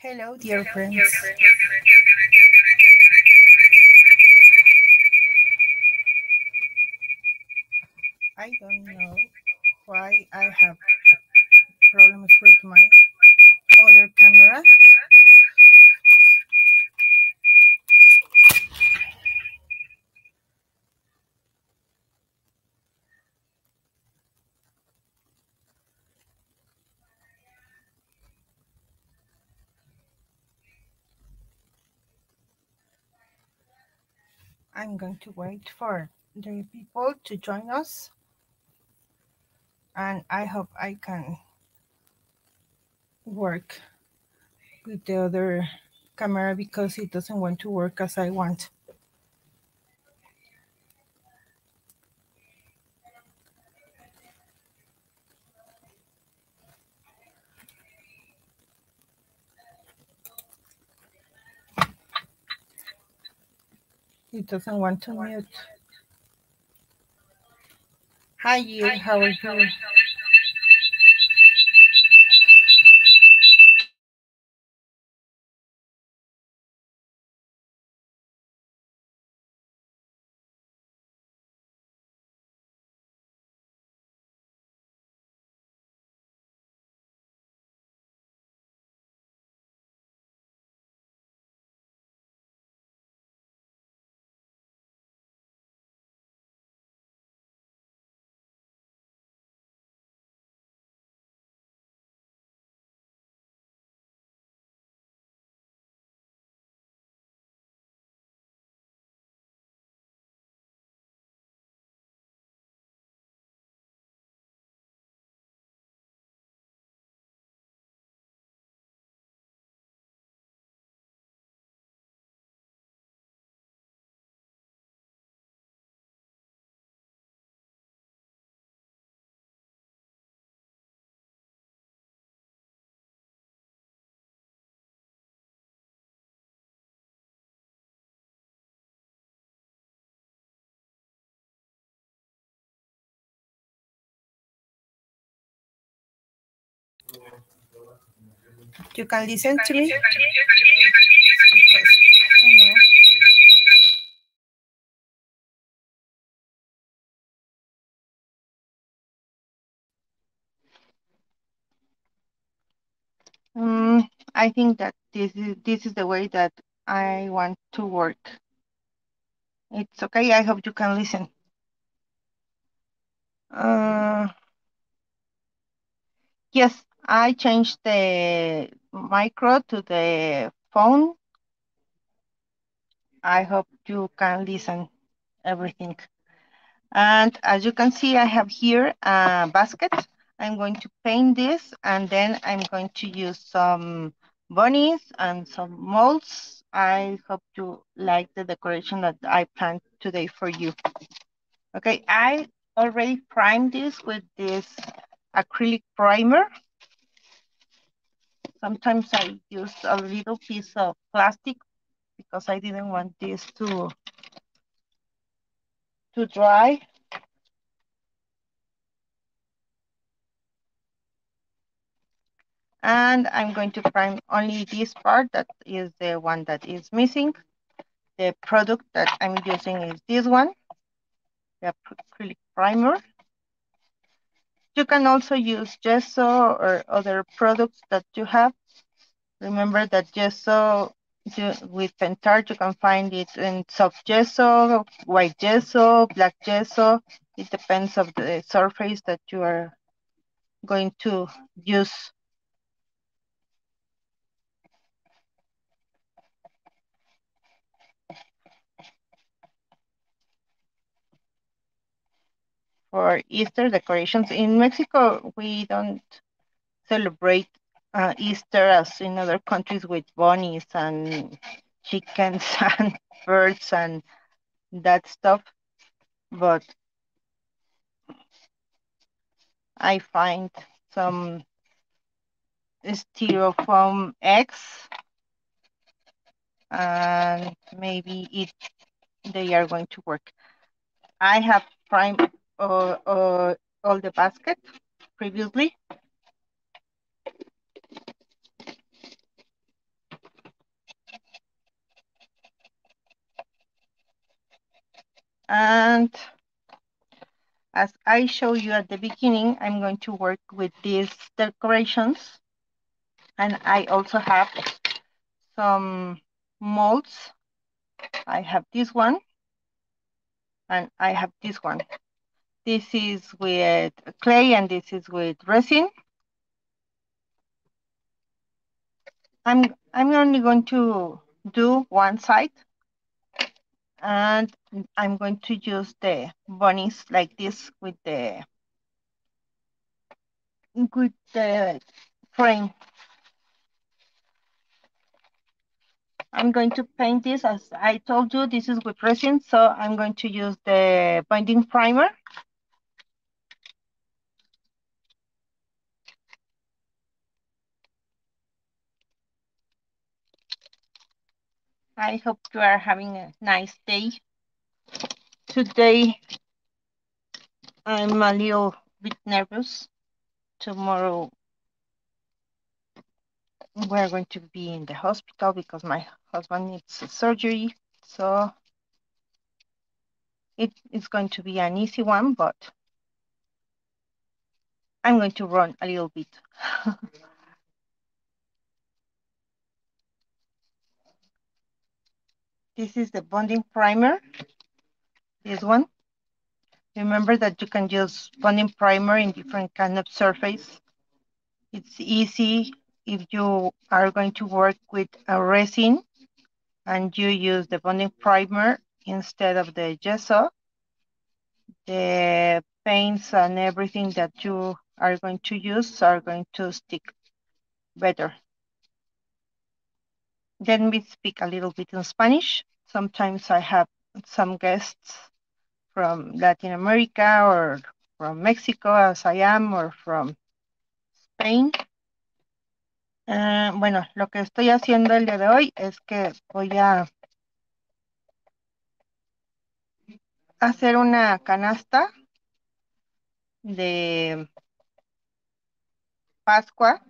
Hello, dear friends. I don't know why I have problems with my other camera. I'm going to wait for the people to join us, and I hope I can work with the other camera because it doesn't want to work as I want. It doesn't want to mute. Hi, you. How are you? You can listen to me? I think that this is the way that I want to work. It's okay. I hope you can listen. Yes, I changed the micro to the phone. I hope you can listen everything. And as you can see, I have here a basket. I'm going to paint this, and then I'm going to use some bunnies and some molds. I hope you like the decoration that I planned today for you. Okay, I already primed this with this acrylic primer. Sometimes I use a little piece of plastic because I didn't want this to dry. And I'm going to prime only this part that is the one that is missing. The product that I'm using is this one, the acrylic primer. You can also use gesso or other products that you have. Remember that gesso with Pentart, you can find it in soft gesso, white gesso, black gesso. It depends on the surface that you are going to use. For Easter decorations. In Mexico, we don't celebrate Easter as in other countries with bunnies and chickens and birds and that stuff. But I find some styrofoam eggs and maybe they are going to work. I have primed all the basket previously. And as I showed you at the beginning, I'm going to work with these decorations. And I also have some molds. I have this one and I have this one. This is with clay and this is with resin. I'm only going to do one side, and I'm going to use the bunnies like this with the frame. I'm going to paint this, as I told you, this is with resin, so I'm going to use the binding primer. I hope you are having a nice day. Today, I'm a little bit nervous. Tomorrow, we're going to be in the hospital because my husband needs a surgery. So it's going to be an easy one, but I'm going to run a little bit. This is the bonding primer, this one. Remember that you can use bonding primer in different kind of surface. It's easy if you are going to work with a resin and you use the bonding primer instead of the gesso. The paints and everything that you are going to use are going to stick better. Then we speak a little bit in Spanish. Sometimes I have some guests from Latin America or from Mexico, as I am, or from Spain. Bueno, lo que estoy haciendo el día de hoy es que voy a hacer una canasta de Pascua.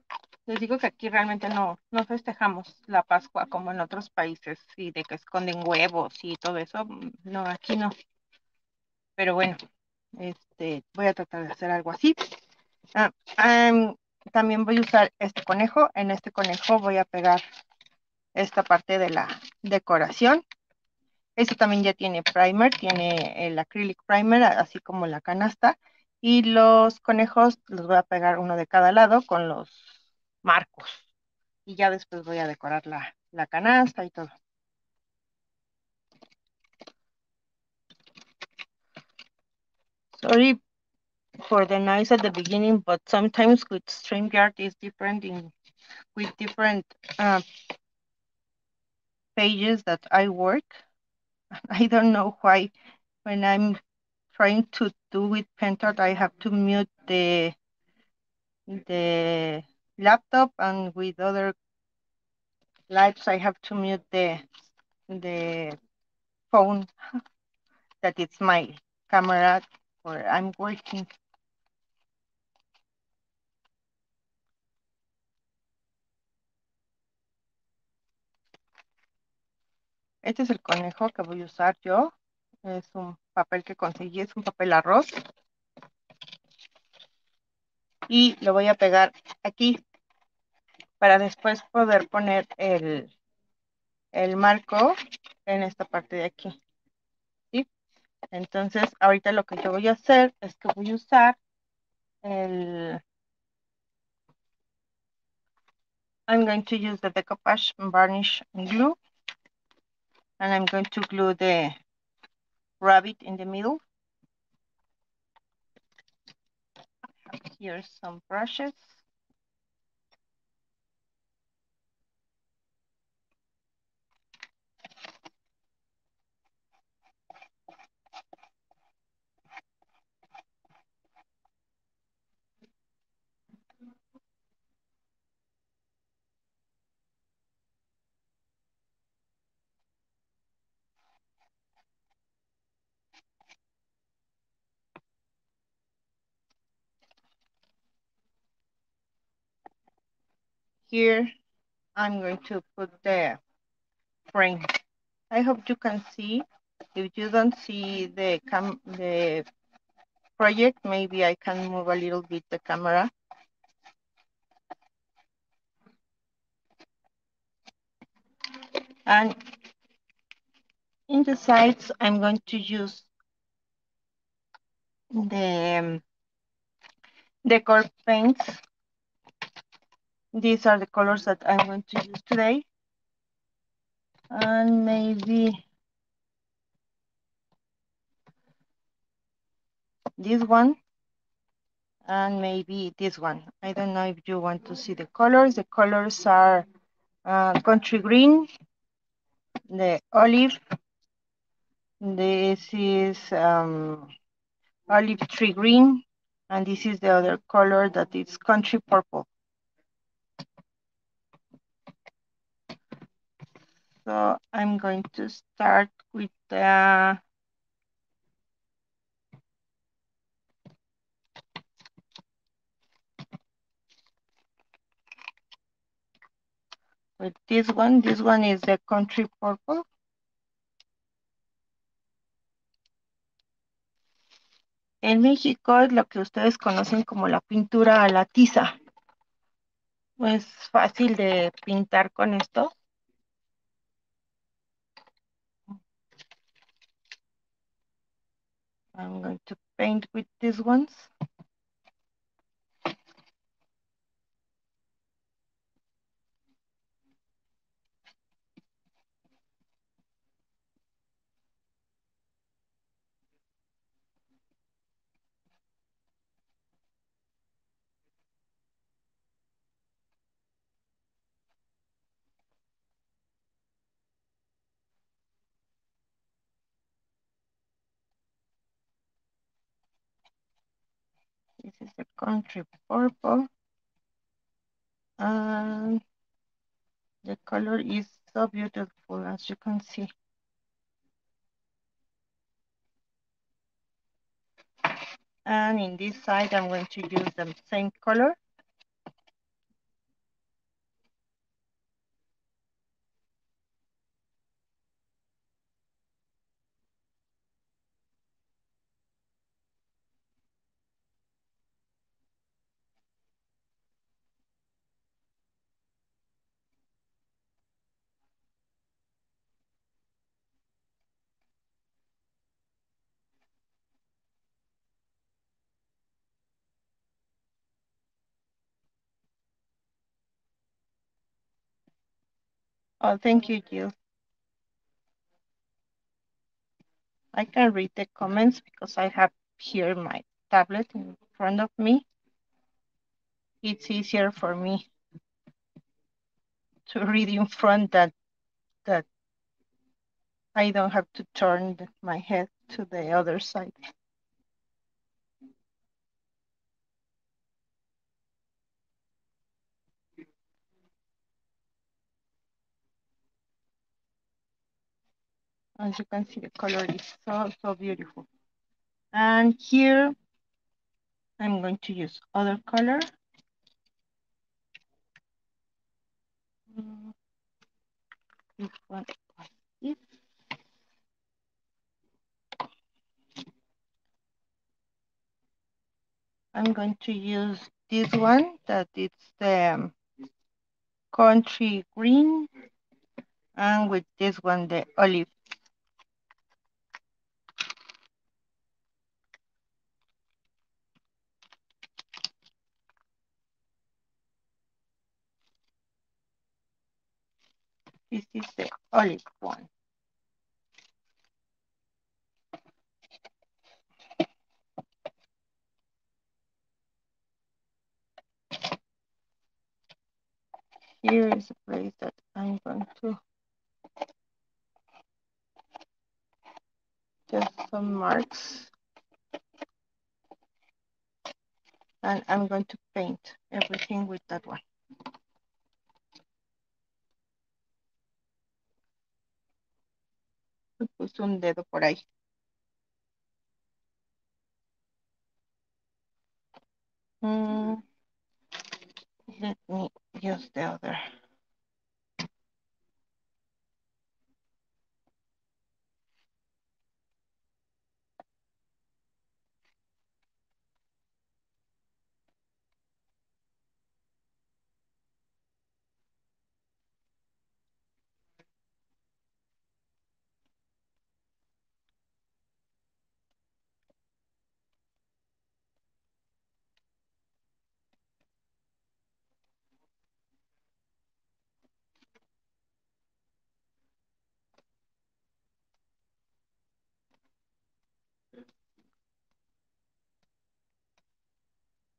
Les digo que aquí realmente no festejamos la Pascua como en otros países, y de que esconden huevos y todo eso. No, aquí no. Pero bueno, voy a tratar de hacer algo así. También voy a usar este conejo. En este conejo voy a pegar esta parte de la decoración. Este también ya tiene primer, tiene el acrylic primer, así como la canasta. Y los conejos los voy a pegar uno de cada lado con los marcos. Y ya después voy a decorar la canasta y todo. Sorry for the noise at the beginning, but sometimes with StreamYard is different with different pages that I work. I don't know why when I'm trying to do with Pentacolor, I have to mute the laptop, and with other lives I have to mute the phone that it's my camera where I'm working. Este es el conejo que voy a usar yo. Es un papel que conseguí, es un papel arroz. Y lo voy a pegar aquí para después poder poner el marco en esta parte de aquí. ¿Sí? Entonces, ahorita lo que yo voy a hacer es que voy a usar I'm going to use the decoupage varnish glue, and I'm going to glue the rabbit in the middle. Here's some brushes. Here, I'm going to put the frame. I hope you can see If you don't see the project, maybe I can move a little bit the camera. And in the sides, I'm going to use the decor paints. These are the colors that I'm going to use today. And maybe this one. And maybe this one. I don't know if you want to see the colors. The colors are country green, the olive. This is olive tree green, and this is the other color that is country purple. So I'm going to start with this one. This one is the country purple. En México es lo que ustedes conocen como la pintura a la tiza. Es fácil de pintar con esto. I'm going to paint with these ones. This is the country purple. And the color is so beautiful, as you can see. And in this side, I'm going to use the same color. Oh, thank you, Jill. I can read the comments because I have here my tablet in front of me. It's easier for me to read in front that I don't have to turn my head to the other side. As you can see, the color is so beautiful. And here, I'm going to use other color. This one is. I'm going to use this one that it's the country green, and with this one, the olive. This is the olive one. Here is the place that I'm going to just some marks. And I'm going to paint everything with that one. Me puse un dedo por ahí. Let me use the other.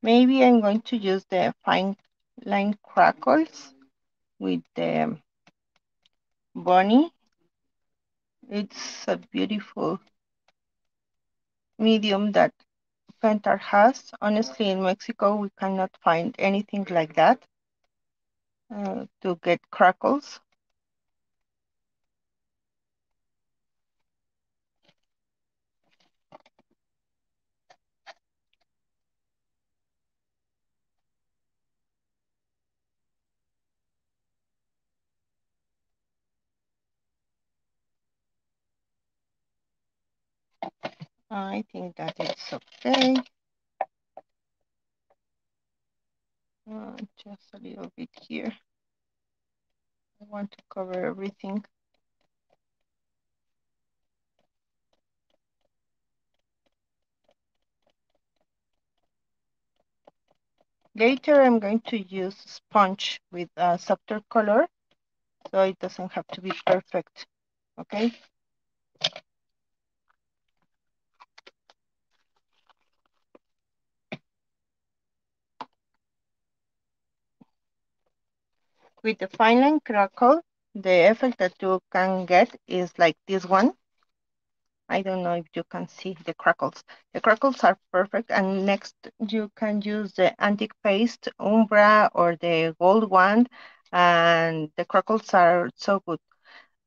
Maybe I'm going to use the fine line crackles with the bunny. It's a beautiful medium that Pentar has. Honestly, in Mexico, we cannot find anything like that to get crackles. I think that it's okay. Just a little bit here. I want to cover everything. Later, I'm going to use sponge with a softer color, so it doesn't have to be perfect, okay? With the fine line crackle, the effect that you can get is like this one. I don't know if you can see the crackles. The crackles are perfect, and next you can use the antique paste umbra or the gold one, and the crackles are so good.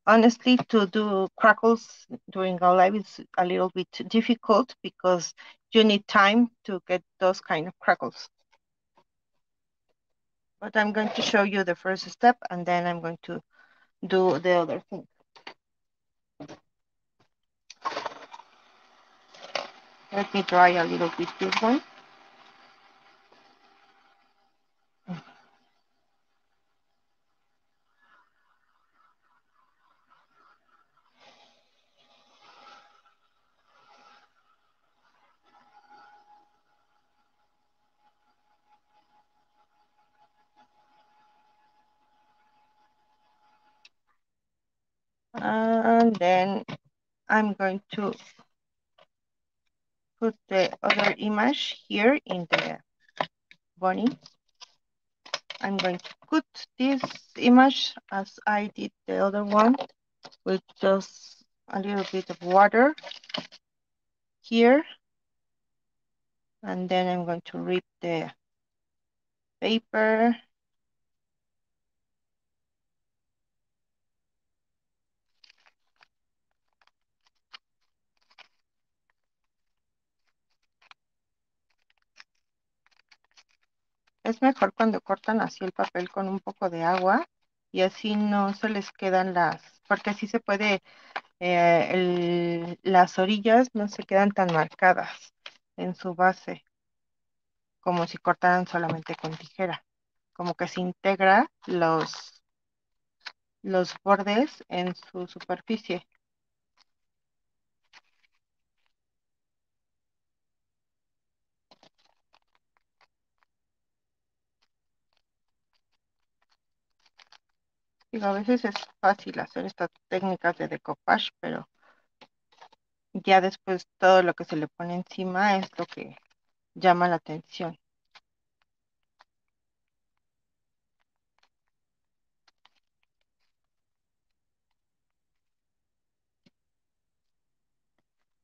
Honestly, to do crackles during a live is a little bit difficult because you need time to get those kind of crackles. But I'm going to show you the first step, and then I'm going to do the other thing. Let me dry a little bit this one. And then I'm going to put the other image here in the bunny. I'm going to put this image as I did the other one with just a little bit of water here. And then I'm going to rip the paper. Es mejor cuando cortan así el papel con un poco de agua y así no se les quedan porque así se puede, las orillas no se quedan tan marcadas en su base como si cortaran solamente con tijera. Como que se integra los bordes en su superficie. Digo, a veces es fácil hacer estas técnicas de decoupage, pero ya después todo lo que se le pone encima es lo que llama la atención.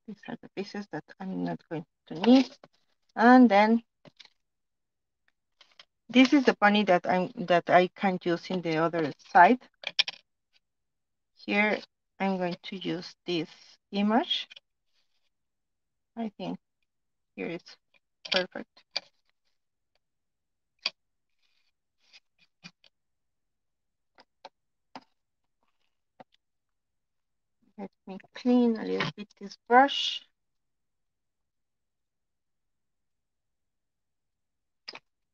These are the pieces that I'm not going to need. And then this is the bunny that I can use in the other side. Here I'm going to use this image. I think here it's perfect. Let me clean a little bit this brush.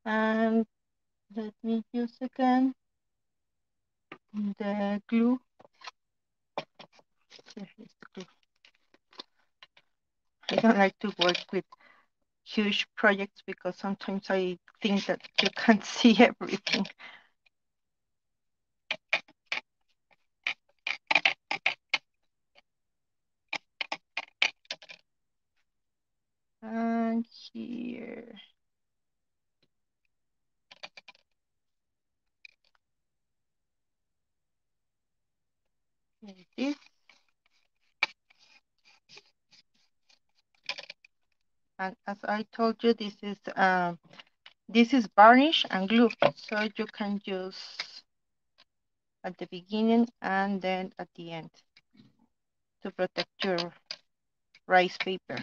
And let me use again the glue. Here is the glue. I don't like to work with huge projects because sometimes I think that you can't see everything. And here. this. And as I told you, this is varnish and glue, so you can use at the beginning and then at the end to protect your rice paper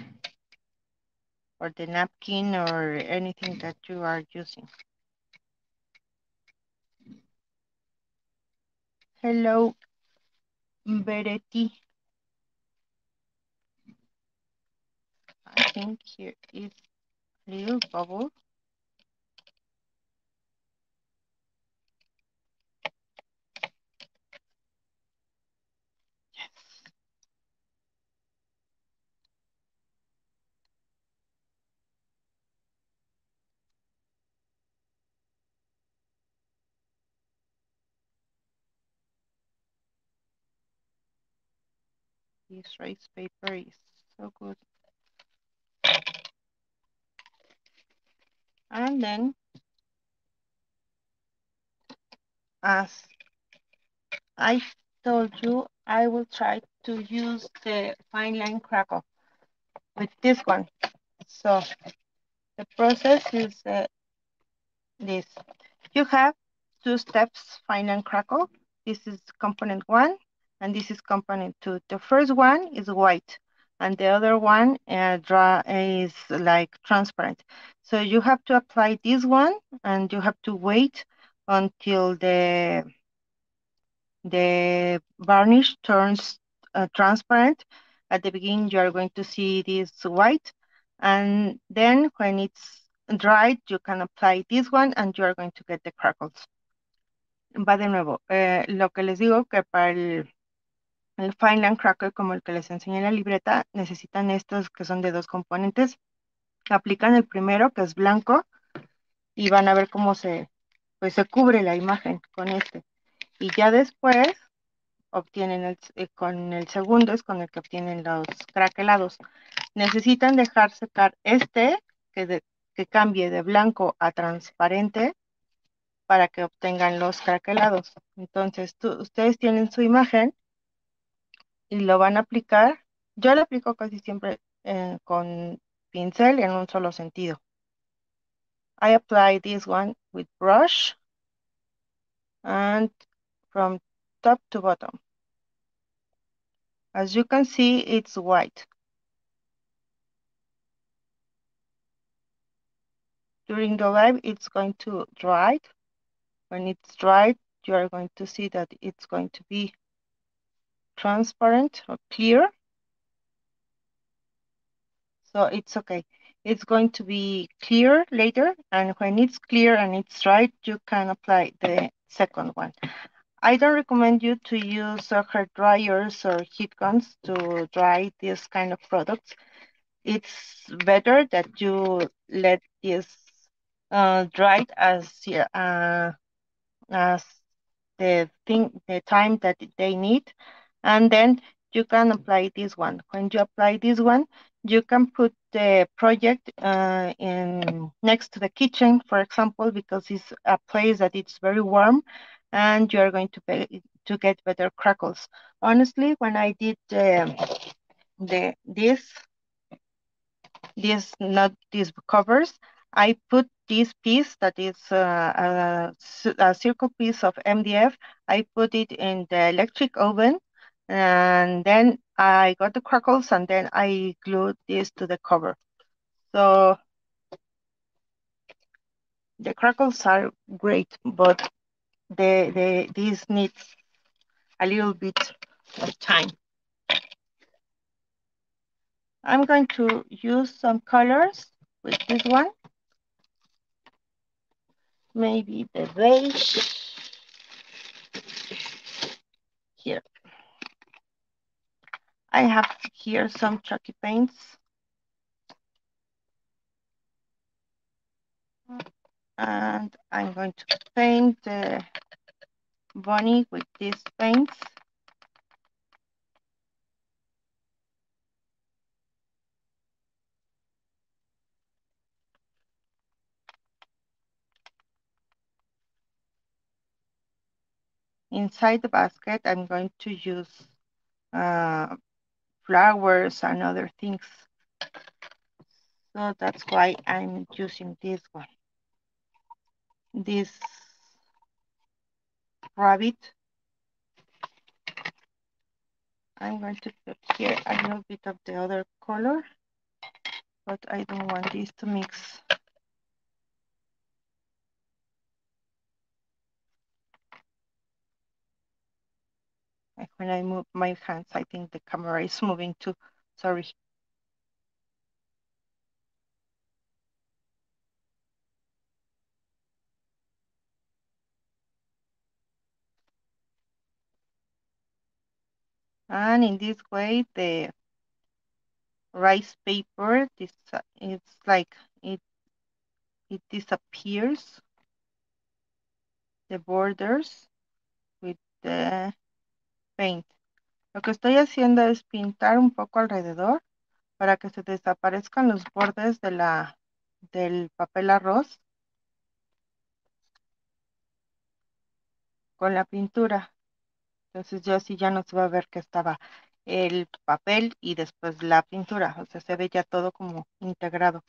or the napkin or anything that you are using. Hello, Beretti. I think here is a little bubble. This rice paper is so good. And then, as I told you, I will try to use the fine line crackle with this one. So the process is this. You have two steps, fine line crackle. This is component 1, and this is component 2. The first one is white, and the other one is like transparent. So you have to apply this one, and you have to wait until the varnish turns transparent. At the beginning, you are going to see this white, and then when it's dried, you can apply this one, and you are going to get the crackles. Va de nuevo. Lo que les digo que para el fine line crackle, como el que les enseñé en la libreta, necesitan estos que son de 2 componentes. Aplican el primero, que es blanco, y van a ver cómo pues se cubre la imagen con este. Y ya después obtienen con el segundo, es con el que obtienen los craquelados. Necesitan dejar secar este, que cambie de blanco a transparente, para que obtengan los craquelados. Entonces, ustedes tienen su imagen y lo van a aplicar. Yo lo aplico casi siempre con pincel en un solo sentido. I apply this one with brush and from top to bottom. As you can see, it's white. During the live, it's going to dry. When it's dried, you are going to see that it's going to be transparent or clear. So it's okay. It's going to be clear later, and when it's clear and it's dried, you can apply the second one. I don't recommend you to use hair dryers or heat guns to dry this kind of products. It's better that you let this dry as the time that they need, and then you can apply this one. When you apply this one, you can put the project in next to the kitchen, for example, because it's a place that it's very warm, and you are going to get better crackles. Honestly, when I did not these covers, I put this piece that is a circle piece of MDF. I put it in the electric oven, and then I got the crackles, and then I glued this to the cover. So the crackles are great, but this needs a little bit of time. I'm going to use some colors with this one. Maybe the beige here. I have here some chalky paints. And I'm going to paint the bunny with these paints. Inside the basket, I'm going to use flowers and other things. So that's why I'm using this one. This rabbit. I'm going to put here a little bit of the other color, but I don't want this to mix. Like when I move my hands, I think the camera is moving too. Sorry. And in this way, the rice paper, it's like it disappears, the borders with the paint. Lo que estoy haciendo es pintar un poco alrededor para que se desaparezcan los bordes del papel arroz con la pintura. Entonces yo así ya no se va a ver que estaba el papel y después la pintura. O sea, se ve ya todo como integrado.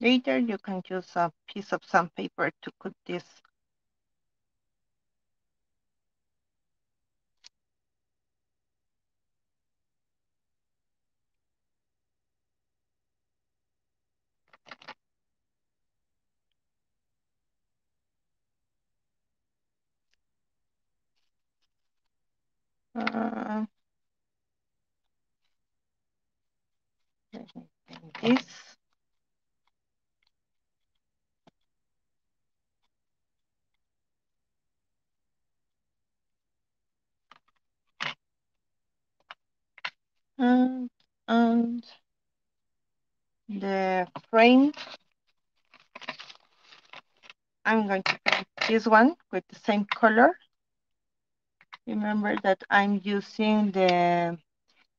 Later you can use a piece of sandpaper to cut this. Let me paint this. And the frame, I'm going to paint this one with the same color. Remember that I'm using the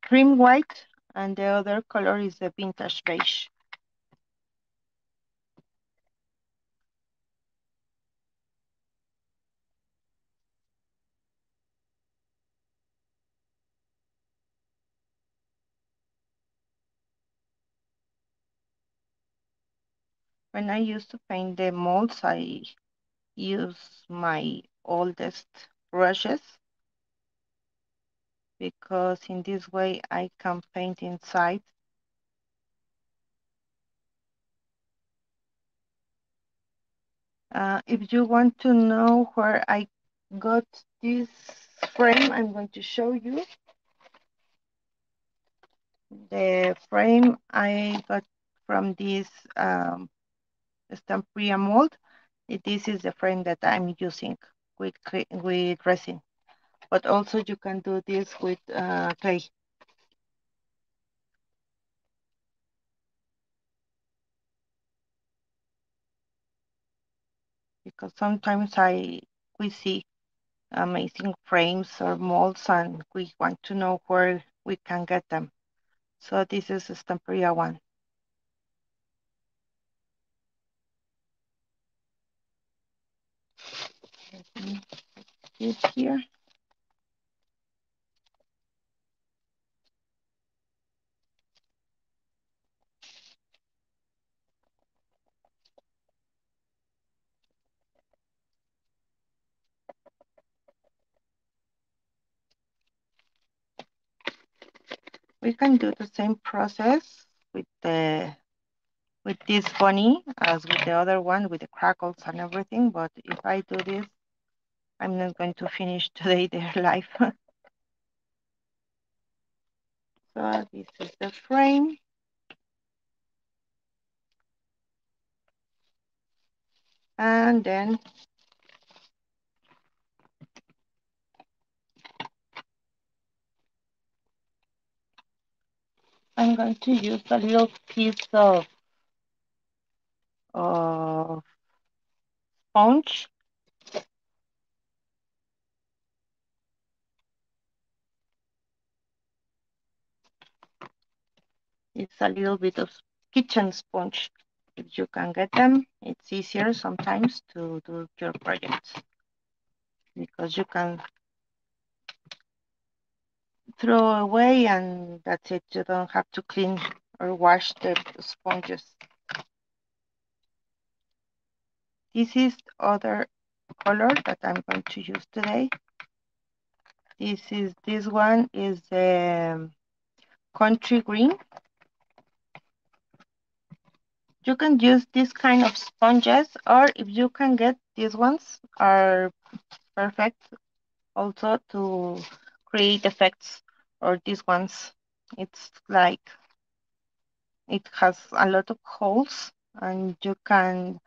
cream white and the other color is the vintage beige. When I used to paint the molds, I use my oldest brushes because in this way I can paint inside. If you want to know where I got this frame, I'm going to show you. The frame I got from this Stampria mold. This is the frame that I'm using with resin. But also you can do this with clay. Because sometimes we see amazing frames or molds and we want to know where we can get them. So this is a Stampria one. Let me put it here. We can do the same process with this bunny as with the other one with the crackles and everything, but if I do this, I'm not going to finish today their life. So this is the frame. And then I'm going to use a little piece of sponge. It's a little bit of kitchen sponge. If you can get them, it's easier sometimes to do your projects because you can throw away and that's it. You don't have to clean or wash the sponges. This is other color that I'm going to use today. This one is country green. You can use this kind of sponges, or if you can get these ones, are perfect also to create effects. Or these ones, it's like it has a lot of holes, and you can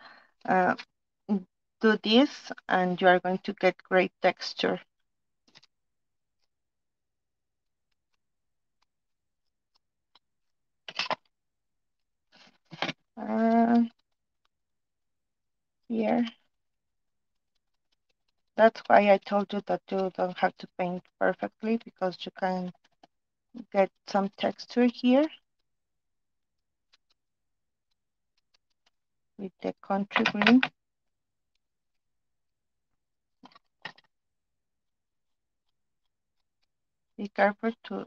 do this, and you are going to get great texture. Here. That's why I told you that you don't have to paint perfectly, because you can get some texture here with the country green. Be careful to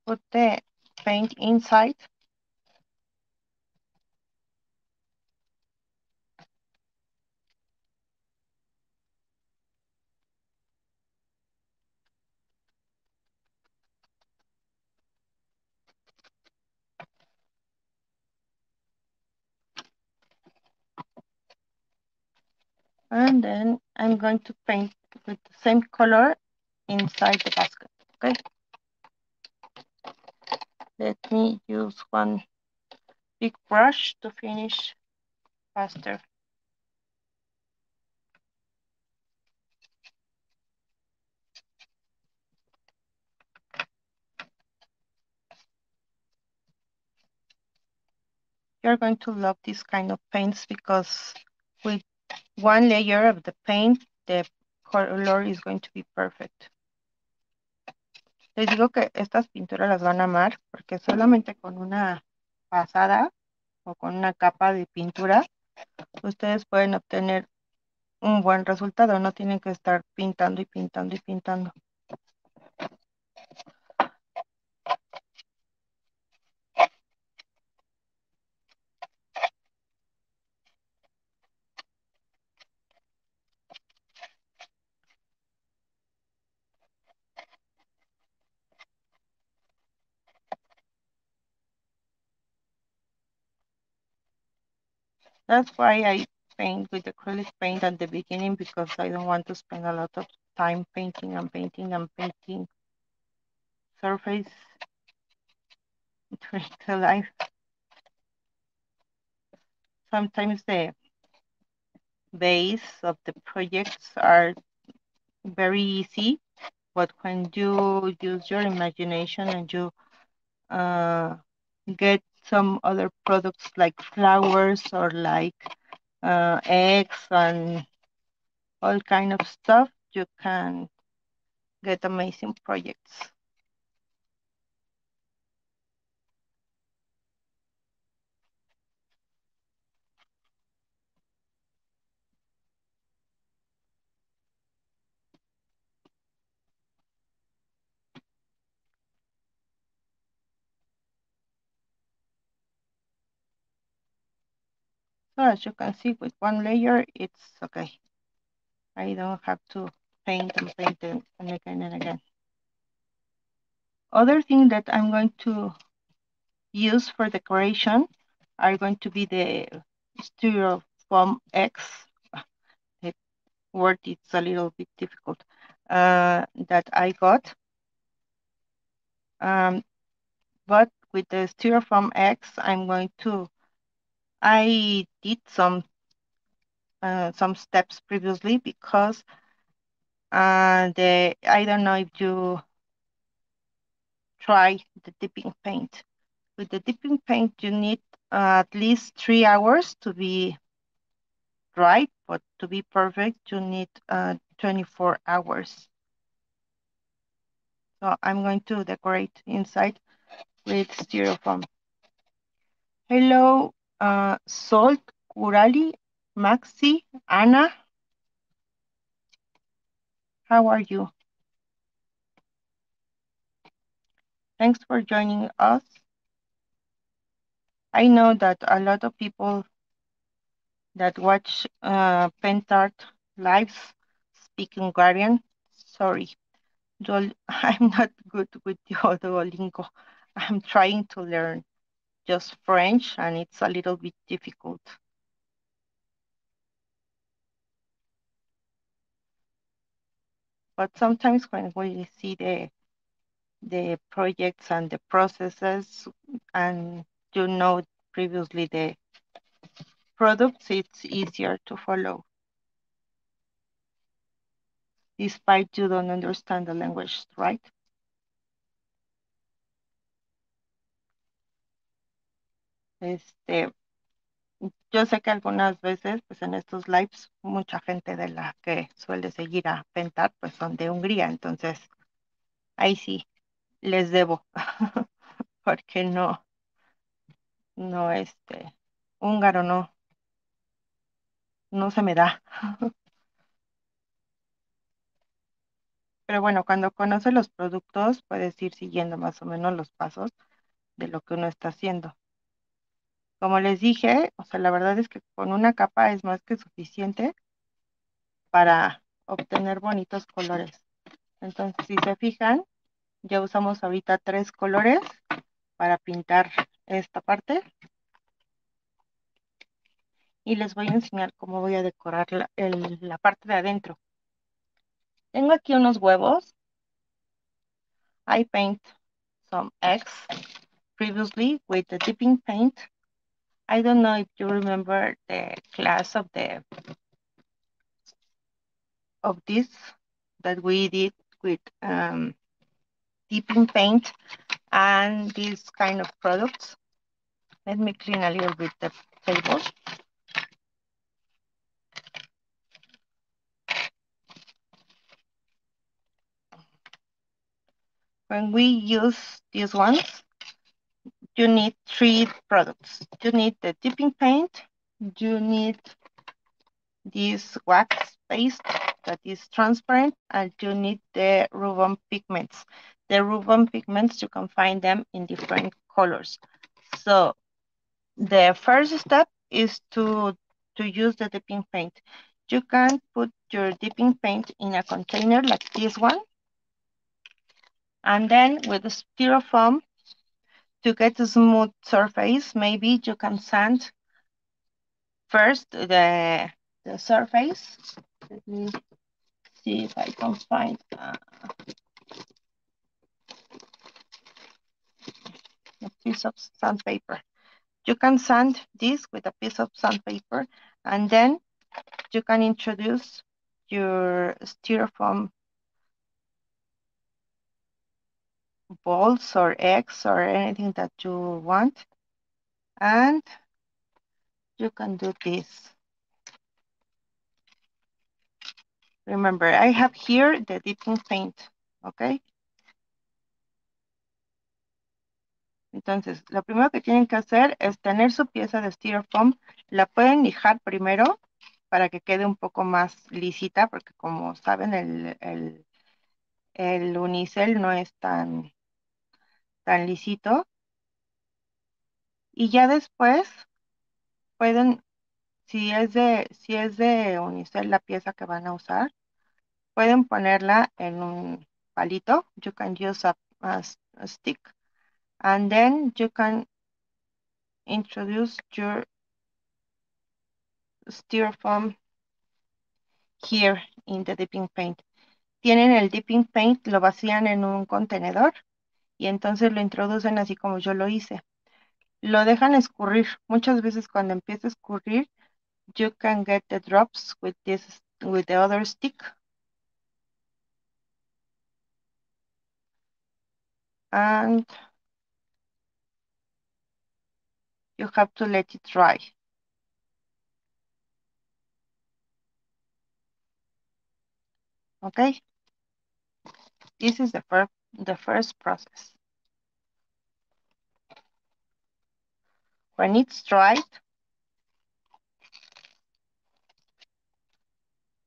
put the paint inside. And then I'm going to paint with the same color inside the basket, okay? Let me use one big brush to finish faster. You're going to love this kind of paints because with one layer of the paint, the color is going to be perfect. Les digo que estas pinturas las van a amar porque solamente con una pasada o con una capa de pintura, ustedes pueden obtener un buen resultado. No tienen que estar pintando y pintando y pintando. That's why I paint with acrylic paint at the beginning, because I don't want to spend a lot of time painting and painting and painting surface during the life. Sometimes the base of the projects are very easy, but when you use your imagination and you get some other products like flowers or like eggs and all kind of stuff, you can get amazing projects. So as you can see, with one layer, it's okay. I don't have to paint and paint and again and again. Other thing that I'm going to use for decoration are going to be the styrofoam X. The word is a little bit difficult. That I got. But with the styrofoam X, I did some steps previously, because I don't know if you try the dipping paint. With the dipping paint, you need at least 3 hours to be dry, but to be perfect, you need 24 hours. So I'm going to decorate inside with styrofoam. Hello, Salt, Kurali, Maxi, Anna. How are you? Thanks for joining us. I know that a lot of people that watch paint art lives speak Hungarian. Sorry, I'm not good with the Duolingo. I'm trying to learn just French, and it's a little bit difficult. But sometimes when we see the projects and the processes, and you know previously the products, it's easier to follow, despite you don't understand the language, right? Este, yo sé que algunas veces, pues en estos lives, mucha gente de la que suele seguir a Pentar, pues son de Hungría, entonces ahí sí les debo, porque no, húngaro no se me da. Pero bueno, cuando conoces los productos, puedes ir siguiendo más o menos los pasos de lo que uno está haciendo. Como les dije, o sea, la verdad es que con una capa es más que suficiente para obtener bonitos colores. Entonces, si se fijan, ya usamos ahorita 3 colores para pintar esta parte. Y les voy a enseñar cómo voy a decorar la parte de adentro. Tengo aquí unos huevos. I paint some eggs previously with the dipping paint. I don't know if you remember the class of this that we did with dipping paint and these kind of products. Let me clean a little bit the table. When we use these ones, you need 3 products. You need the dipping paint, you need this wax paste that is transparent, and you need the rubbing pigments. The rubbing pigments, you can find them in different colors. So the first step is to use the dipping paint. You can put your dipping paint in a container like this one, and then with the styrofoam, to get a smooth surface, maybe you can sand first the surface. Let me see if I can find a piece of sandpaper. You can sand this with a piece of sandpaper, and then you can introduce your styrofoam balls or eggs or anything that you want, and you can do this. Remember, I have here the dipping paint, okay? Entonces, lo primero que tienen que hacer es tener su pieza de styrofoam. La pueden lijar primero para que quede un poco más lisita, porque como saben, el unicel no es tan lisito. Y ya después pueden, si es de unicel la pieza que van a usar, pueden ponerla en un palito. You can use a stick, and then you can introduce your styrofoam here in the dipping paint. Tienen el dipping paint, lo vacían en un contenedor y entonces lo introducen así como yo lo hice. Lo dejan escurrir. Muchas veces cuando empieza a escurrir, you can get the drops with the other stick. And you have to let it dry. Okay, this is the first process. When it's dried,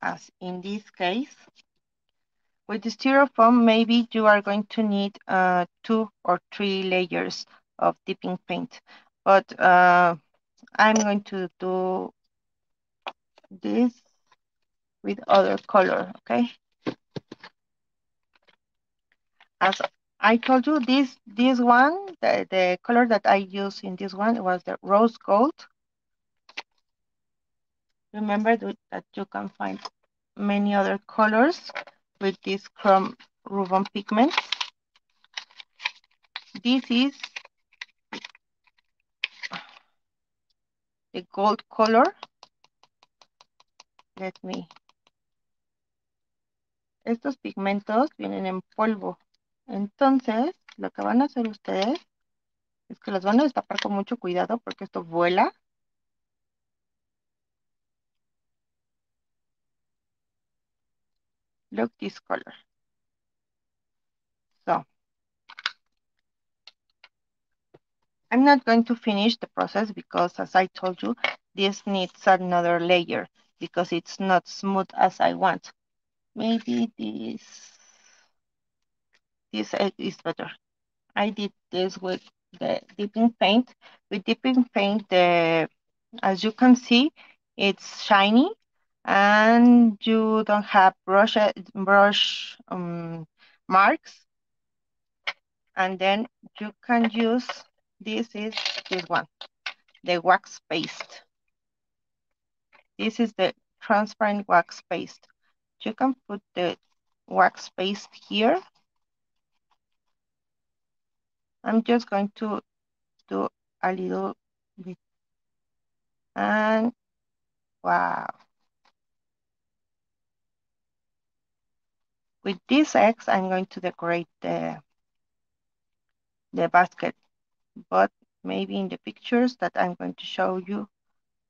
as in this case, with the styrofoam, maybe you are going to need 2 or 3 layers of dipping paint, but I'm going to do this with other color, okay? As I told you, this one, the color that I used in this one was the rose gold. Remember that you can find many other colors with this chrome ribbon pigments. This is the gold color. Estos pigmentos vienen en polvo. Entonces, lo que van a hacer ustedes es que los van a destapar con mucho cuidado porque esto vuela. Look this color. So, I'm not going to finish the process because, as I told you, this needs another layer because it's not smooth as I want. Maybe this is better. I did this with the dipping paint. With dipping paint, as you can see, it's shiny and you don't have brush marks. And then you can use, this one, the wax paste. This is the transparent wax paste. You can put the wax paste here. I'm just going to do a little bit. And wow. With these eggs, I'm going to decorate the basket. But maybe in the pictures that I'm going to show you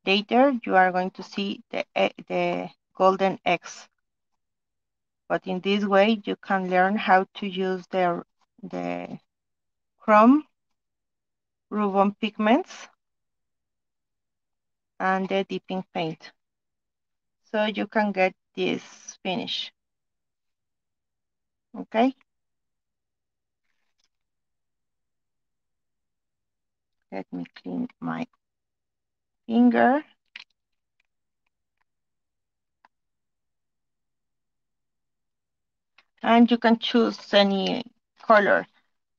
later, you are going to see the golden eggs. But in this way, you can learn how to use the chrome ribbon pigments and the dipping paint. So you can get this finish. Okay. Let me clean my finger. And you can choose any color.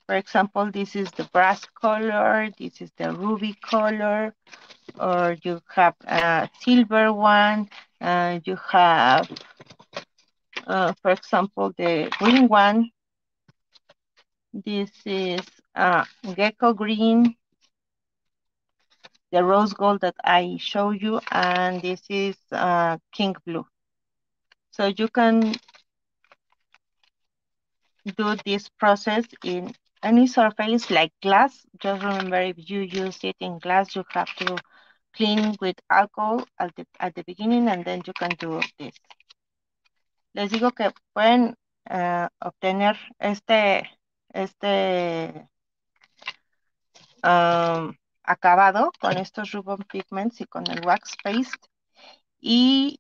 For example, this is the brass color, this is the ruby color, or you have a silver one, you have, for example, the green one. This is gecko green, the rose gold that I show you, and this is king blue. So you can do this process in any surface like glass. Just remember, if you use it in glass, you have to clean with alcohol at the beginning, and then you can do this. Les digo que pueden obtener este acabado con estos ribbon pigments y con el wax paste, y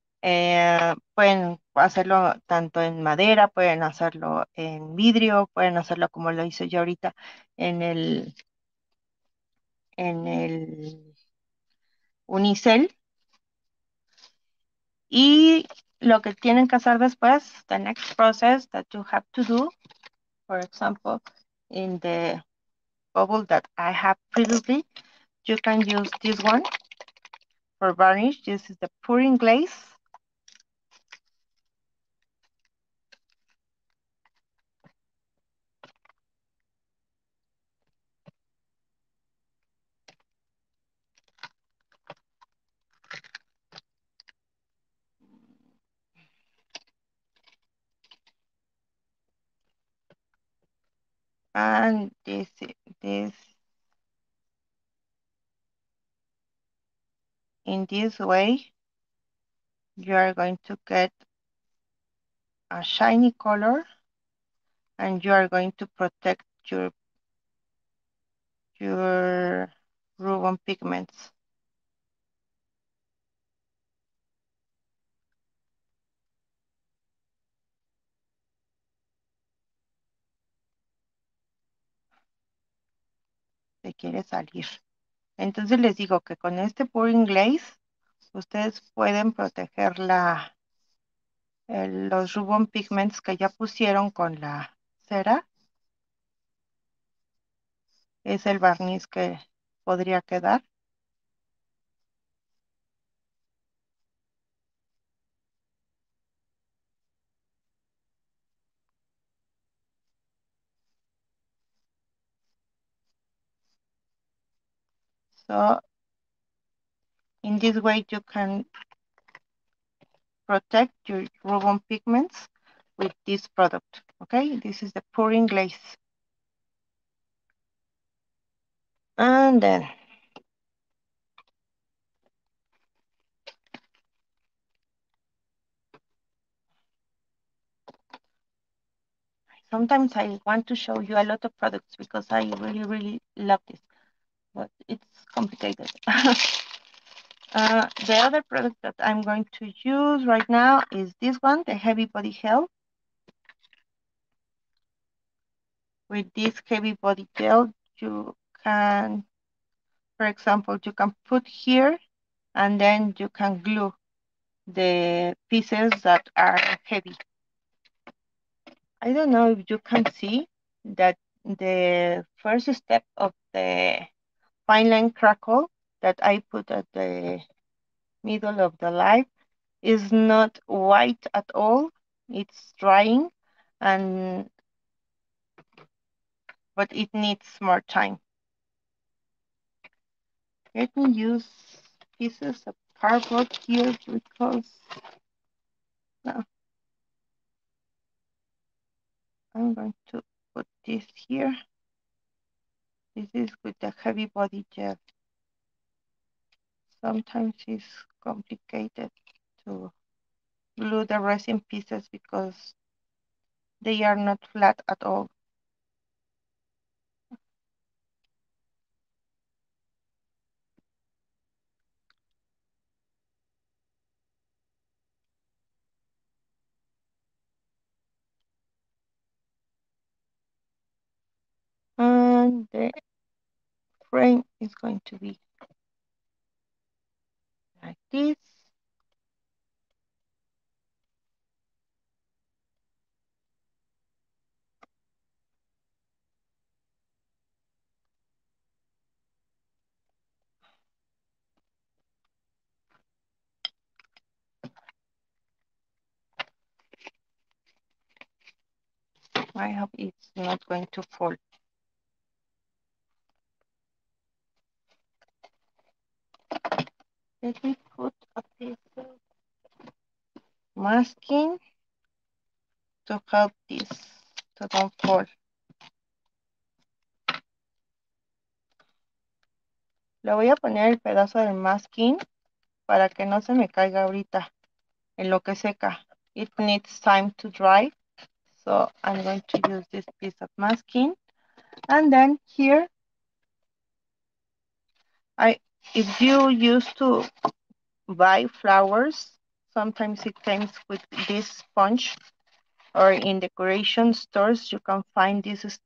pueden hacerlo tanto en madera, pueden hacerlo en vidrio, pueden hacerlo como lo hice yo ahorita en el unicel. Y lo que tienen que hacer después, the next process that you have to do, for example, in the bubble that I have previously, you can use this one for varnish. This is the pouring glaze. And this in this way, you are going to get a shiny color, and you are going to protect your ribbon pigments. Se quiere salir. Entonces les digo que con este pouring glaze ustedes pueden proteger los ribbon pigments que ya pusieron con la cera. Es el barniz que podría quedar. So in this way you can protect your ribbon pigments with this product. Okay, this is the pouring glaze. And then sometimes I want to show you a lot of products because I really, really love this, but it's complicated. The other product that I'm going to use right now is this one, the Heavy Body Gel. With this Heavy Body Gel, you can, for example, you can put here and then you can glue the pieces that are heavy. I don't know if you can see that the first step of the fine line crackle that I put at the middle of the light is not white at all. It's drying, but it needs more time. Let me use pieces of cardboard here because no, I'm going to put this here. This is with the Heavy Body Gel. Sometimes it's complicated to glue the resin pieces because they are not flat at all. And the frame is going to be like this. I hope it's not going to fall. Let me put a piece of masking to help this to don't fall. Le voy a poner el pedazo del masking para que no se me caiga ahorita en lo que seca. It needs time to dry. So I'm going to use this piece of masking. And then here, if you used to buy flowers, sometimes it comes with this sponge, or in decoration stores, you can find this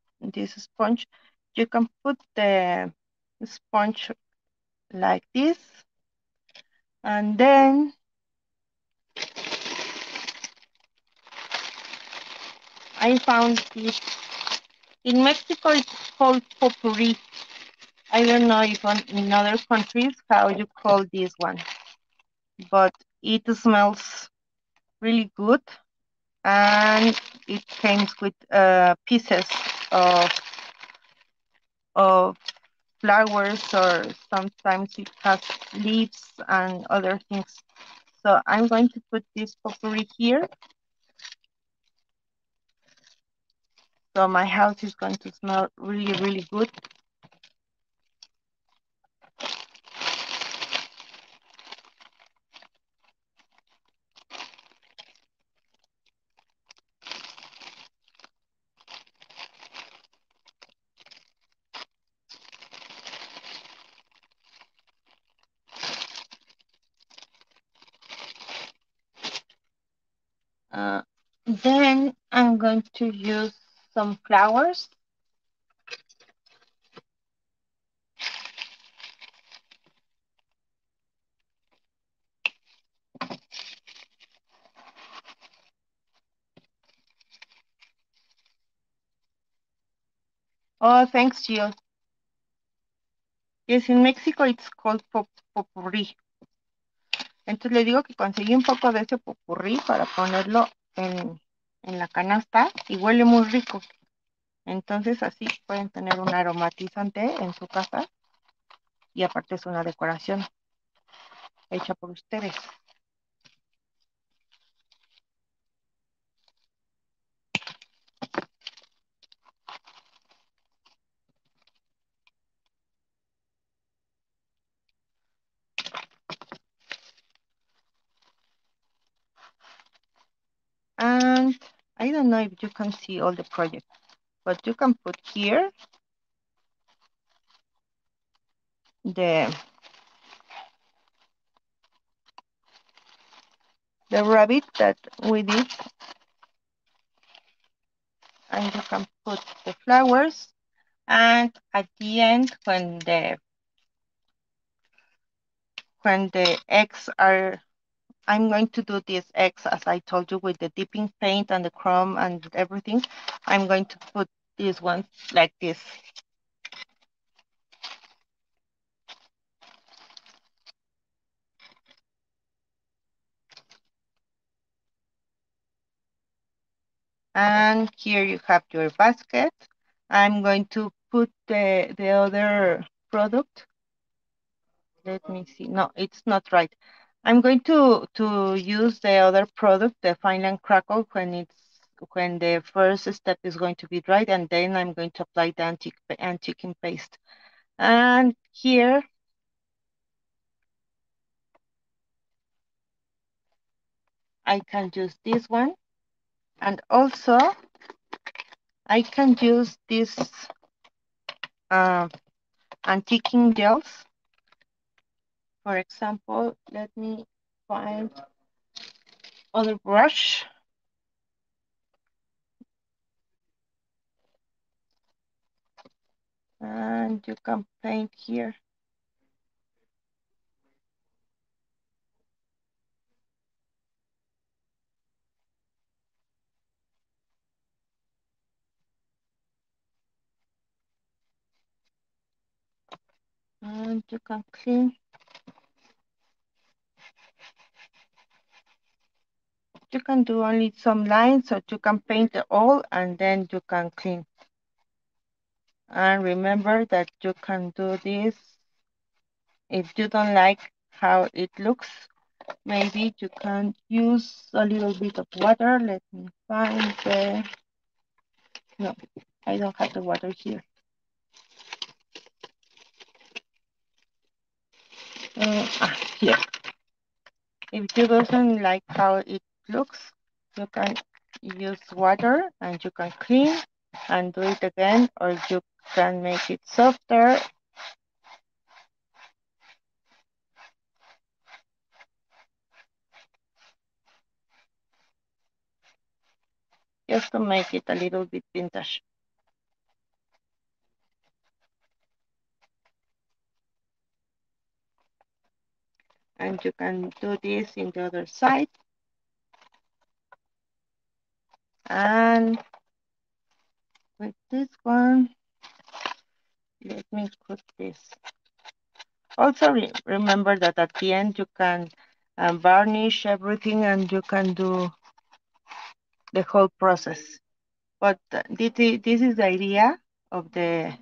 sponge. You can put the sponge like this, and then I found this. In Mexico, it's called potpourri. I don't know if in other countries how you call this one, but it smells really good, and it comes with pieces of of flowers, or sometimes it has leaves and other things. So I'm going to put this potpourri here. So my house is going to smell really, really good. Then I'm going to use some flowers. Oh, thanks, Jill. Yes, in Mexico it's called popurrí. Entonces le digo que conseguí un poco de ese popurrí para ponerlo en la canasta y huele muy rico. Entonces así pueden tener un aromatizante en su casa y aparte es una decoración hecha por ustedes. And I don't know if you can see all the projects, but you can put here the rabbit that we did, and you can put the flowers, and at the end when the eggs are, I'm going to do these eggs as I told you with the dipping paint and the chrome and everything. I'm going to put these ones like this. And here you have your basket. I'm going to put the other product. Let me see. No, it's not right. I'm going to use the other product, the fine and crackle, when the first step is going to be dried, and then I'm going to apply the antiquing paste. And here I can use this one, and also I can use this antiquing gels. For example, let me find other brush. And you can paint here. And you can clean. You can do only some lines, so you can paint it all and then you can clean. And remember that you can do this if you don't like how it looks. Maybe you can use a little bit of water. Let me find the, no, I don't have the water here. Here. If you doesn't like how it looks, you can use water and you can clean and do it again, or you can make it softer. Just to make it a little bit vintage. And you can do this in the other side. And with this one, let me put this. Also remember that at the end you can varnish everything and you can do the whole process. But this is the idea of the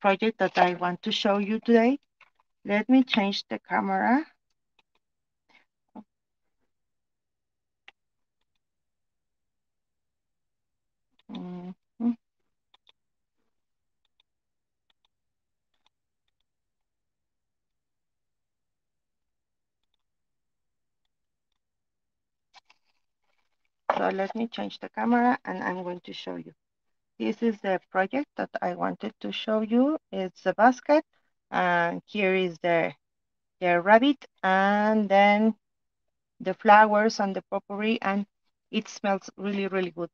project that I want to show you today. Let me change the camera. So let me change the camera and I'm going to show you. This is the project that I wanted to show you. It's a basket and here is the rabbit, and then the flowers and the potpourri, and it smells really, really good.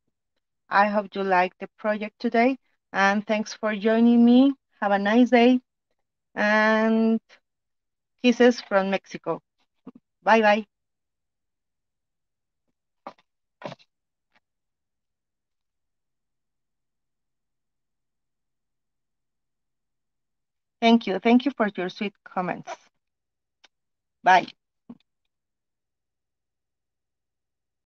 I hope you like the project today, and thanks for joining me. Have a nice day, and kisses from Mexico. Bye bye. Thank you. Thank you for your sweet comments. Bye.